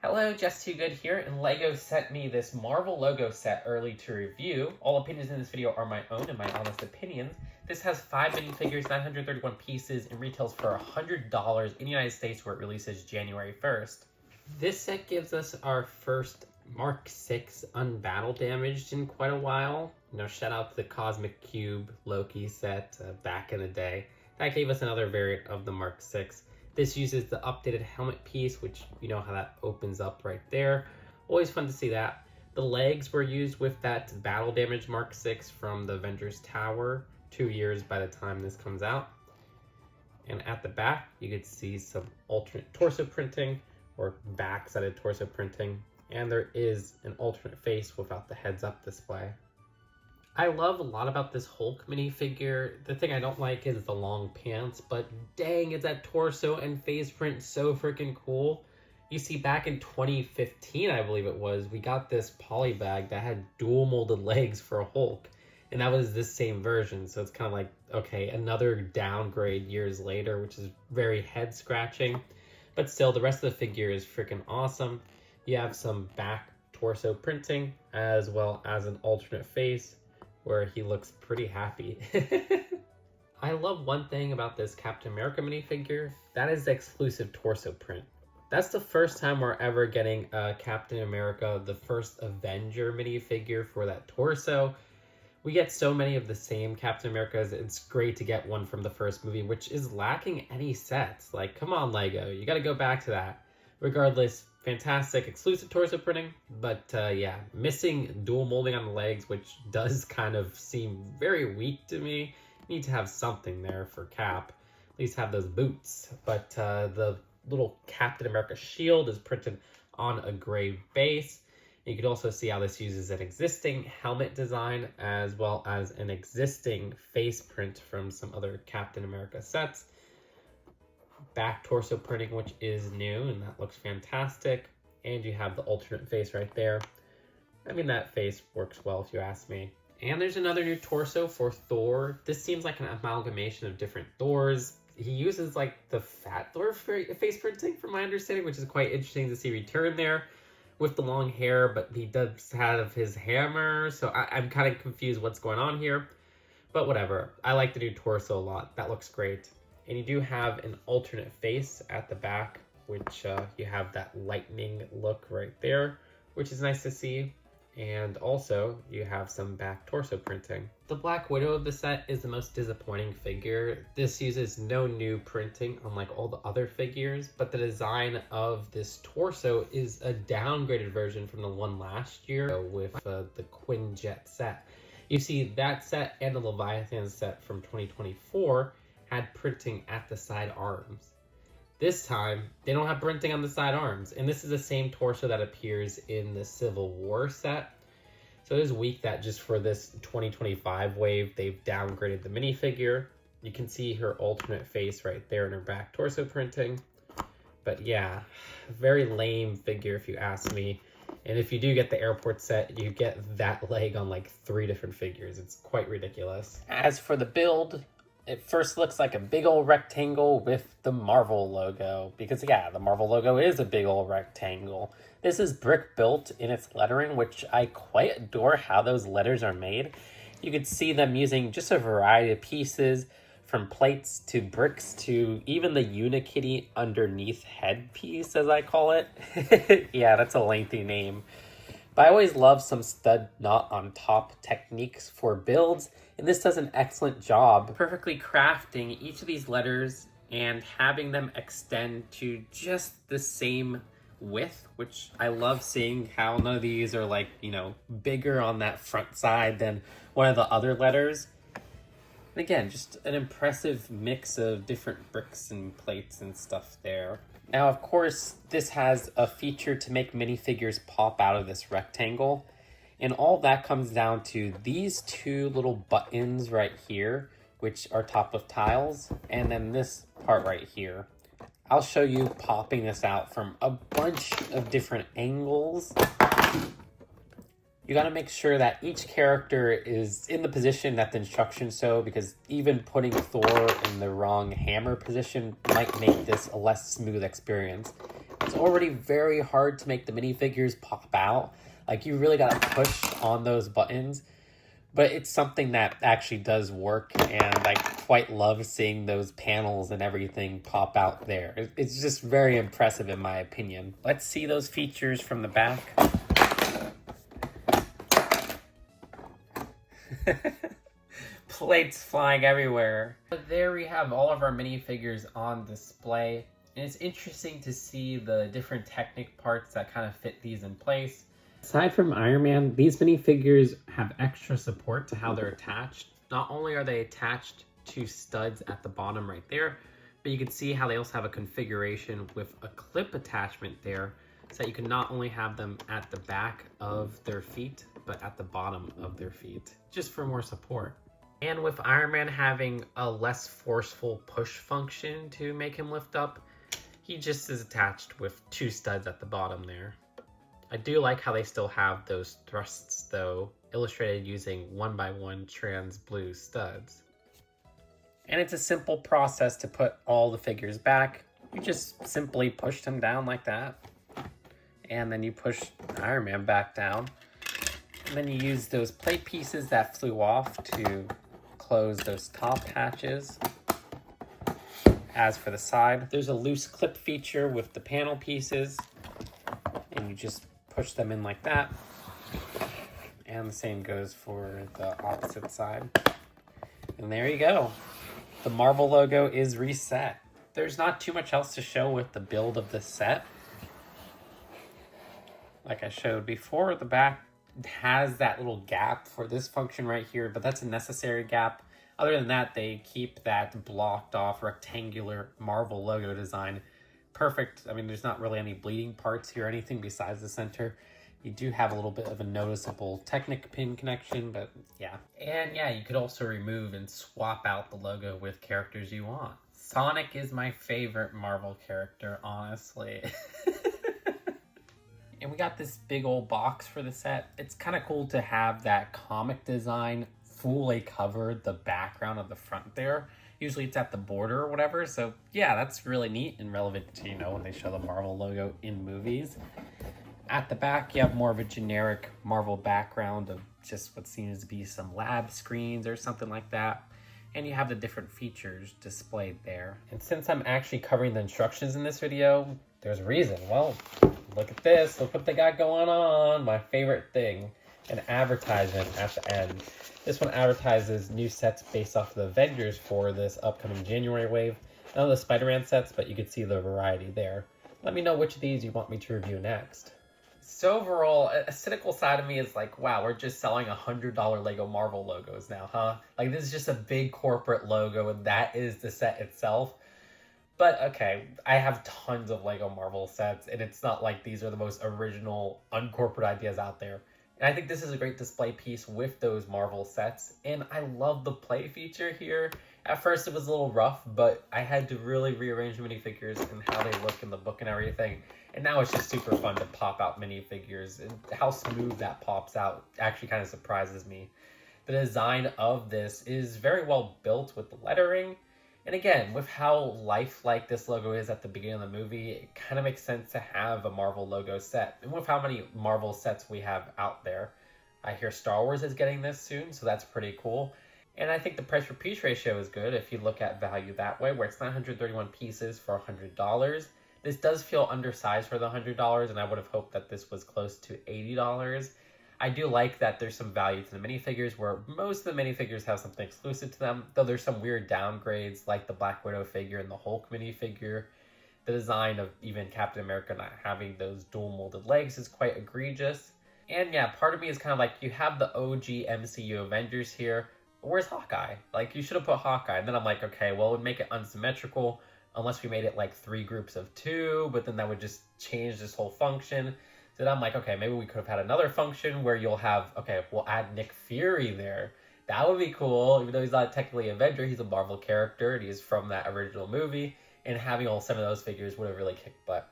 Hello, Just Too Good here, and LEGO sent me this Marvel logo set early to review. All opinions in this video are my own and my honest opinions. This has 5 minifigures, 931 pieces, and retails for $100 in the United States where it releases January 1st. This set gives us our first Mark 6 unbattle damaged in quite a while. Shout out to the Cosmic Cube Loki set back in the day. That gave us another variant of the Mark 6. This uses the updated helmet piece, which you know how that opens up right there. Always fun to see that. The legs were used with that battle damage Mark 6 from the Avengers Tower, 2 years by the time this comes out. And at the back, you could see some alternate torso printing or back-sided torso printing. And there is an alternate face without the heads-up display. I love a lot about this Hulk minifigure. The thing I don't like is the long pants, but dang, is that torso and face print so freaking cool. You see, back in 2015, I believe it was, we got this poly bag that had dual molded legs for a Hulk, and that was this same version. So it's kind of like, okay, another downgrade years later, which is very head scratching, but still the rest of the figure is freaking awesome. You have some back torso printing as well as an alternate face, where he looks pretty happy. I love one thing about this Captain America minifigure. That is the exclusive torso print. That's the first time we're ever getting a Captain America, the first Avenger minifigure for that torso. We get so many of the same Captain Americas. It's great to get one from the first movie, which is lacking any sets. Like, come on, LEGO. You gotta go back to that. Regardless, fantastic exclusive torso printing, but yeah, missing dual molding on the legs, which does kind of seem very weak to me. You need to have something there for Cap, at least have those boots. But the little Captain America shield is printed on a gray base. You could also see how this uses an existing helmet design as well as an existing face print from some other Captain America sets. Back torso printing, which is new, and that looks fantastic. And you have the alternate face right there. I mean, that face works well if you ask me. And there's another new torso for Thor. This seems like an amalgamation of different Thors. He uses like the Fat Thor face printing from my understanding, which is quite interesting to see return there with the long hair, but he does have his hammer, so I'm kind of confused what's going on here. But whatever, I like the new torso a lot. That looks great. And you do have an alternate face at the back, which you have that lightning look right there, which is nice to see. And also, you have some back torso printing. The Black Widow of the set is the most disappointing figure. This uses no new printing, unlike all the other figures, but the design of this torso is a downgraded version from the one last year with the Quinjet set. You see, that set and the Leviathan set from 2024 had printing at the side arms. This time, they don't have printing on the side arms, and this is the same torso that appears in the Civil War set. So it is weak that just for this 2025 wave, they've downgraded the minifigure. You can see her alternate face right there in her back torso printing. But yeah, very lame figure if you ask me. And if you do get the airport set, you get that leg on like 3 different figures. It's quite ridiculous. As for the build, it first looks like a big old rectangle with the Marvel logo, because yeah, the Marvel logo is a big old rectangle. This is brick built in its lettering, which I quite adore how those letters are made. You could see them using just a variety of pieces, from plates to bricks to even the Unikitty underneath headpiece, as I call it. Yeah, that's a lengthy name. But I always love some stud knot on top techniques for builds, and this does an excellent job perfectly crafting each of these letters and having them extend to just the same width, which I love seeing how none of these are like, bigger on that front side than one of the other letters. And again, just an impressive mix of different bricks and plates and stuff there. Now, of course, this has a feature to make minifigures pop out of this rectangle. And all that comes down to these 2 little buttons right here, which are top of tiles, and then this part right here. I'll show you popping this out from a bunch of different angles. You gotta make sure that each character is in the position that the instructions show, because even putting Thor in the wrong hammer position might make this a less smooth experience. It's already very hard to make the minifigures pop out. Like, you really gotta push on those buttons. But it's something that actually does work, and I quite love seeing those panels and everything pop out there. It's just very impressive in my opinion. Let's see those features from the back. Plates flying everywhere. But there we have all of our minifigures on display. And it's interesting to see the different Technic parts that kind of fit these in place. Aside from Iron Man, these minifigures have extra support to how they're attached. Not only are they attached to studs at the bottom right there, but you can see how they also have a configuration with a clip attachment there, so that you can not only have them at the back of their feet, but at the bottom of their feet, just for more support. And with Iron Man having a less forceful push function to make him lift up, he just is attached with 2 studs at the bottom there. I do like how they still have those thrusts though, illustrated using 1x1 trans blue studs. And it's a simple process to put all the figures back. You just simply push them down like that. And then you push Iron Man back down. And then you use those plate pieces that flew off to close those top hatches. As for the side, there's a loose clip feature with the panel pieces. And you just push them in like that. And the same goes for the opposite side. And there you go. The Marvel logo is reset. There's not too much else to show with the build of this set. Like I showed before, the back has that little gap for this function right here, but that's a necessary gap. Other than that, they keep that blocked off rectangular Marvel logo design perfect. I mean, there's not really any bleeding parts here or anything besides the center. You do have a little bit of a noticeable Technic pin connection, but yeah. And yeah, you could also remove and swap out the logo with characters you want. Sonic is my favorite Marvel character, honestly. And we got this big old box for the set. It's kind of cool to have that comic design fully cover the background of the front there. Usually it's at the border or whatever. So yeah, that's really neat and relevant to, you know, when they show the Marvel logo in movies. At the back, you have more of a generic Marvel background of just what seems to be some lab screens or something like that. And you have the different features displayed there. And since I'm actually covering the instructions in this video, there's a reason. Well, look at this. Look what they got going on. My favorite thing, an advertisement at the end. This one advertises new sets based off of the Avengers for this upcoming January wave. None of the Spider-Man sets, but you can see the variety there. Let me know which of these you want me to review next. So overall, a cynical side of me is like, wow, we're just selling $100 Lego Marvel logos now, huh? Like, this is just a big corporate logo, and that is the set itself. But okay, I have tons of Lego Marvel sets, and it's not like these are the most original, uncorporate ideas out there. And I think this is a great display piece with those Marvel sets, and I love the play feature here. At first it was a little rough, but I had to really rearrange the minifigures and how they look in the book and everything. And now it's just super fun to pop out minifigures, and how smooth that pops out actually kind of surprises me. The design of this is very well built with the lettering. And again, with how lifelike this logo is at the beginning of the movie, it kind of makes sense to have a Marvel logo set. And with how many Marvel sets we have out there, I hear Star Wars is getting this soon, so that's pretty cool. And I think the price per piece ratio is good if you look at value that way, where it's 931 pieces for $100. This does feel undersized for the $100, and I would have hoped that this was close to $80. I do like that there's some value to the minifigures, where most of the minifigures have something exclusive to them, though there's some weird downgrades like the Black Widow figure and the Hulk minifigure. The design of even Captain America not having those dual molded legs is quite egregious. And yeah, part of me is kind of like, you have the OG MCU Avengers here, but where's Hawkeye? Like, you should have put Hawkeye. And then I'm like, okay, well, it would make it unsymmetrical unless we made it like 3 groups of 2, but then that would just change this whole function. So then I'm like, okay, maybe we could have had another function where you'll have, okay, we'll add Nick Fury there. That would be cool. Even though he's not technically an Avenger, he's a Marvel character, and he's from that original movie. And having all 7 of those figures would have really kicked butt.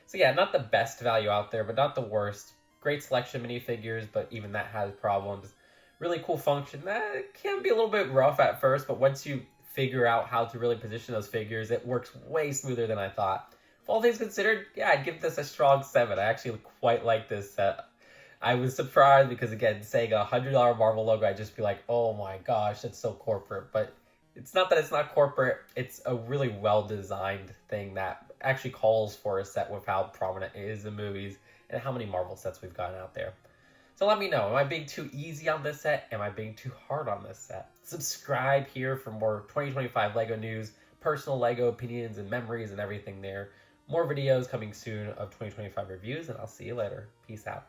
So yeah, not the best value out there, but not the worst. Great selection of minifigures, but even that has problems. Really cool function. That can be a little bit rough at first, but once you figure out how to really position those figures, it works way smoother than I thought. All things considered, yeah, I'd give this a strong 7. I actually quite like this set. I was surprised because, again, saying a $100 Marvel logo, I'd just be like, oh my gosh, that's so corporate. But it's not that it's not corporate. It's a really well-designed thing that actually calls for a set with how prominent it is in movies and how many Marvel sets we've gotten out there. So let me know, am I being too easy on this set? Am I being too hard on this set? Subscribe here for more 2025 LEGO news, personal LEGO opinions and memories and everything there. More videos coming soon of 2025 reviews, and I'll see you later. Peace out.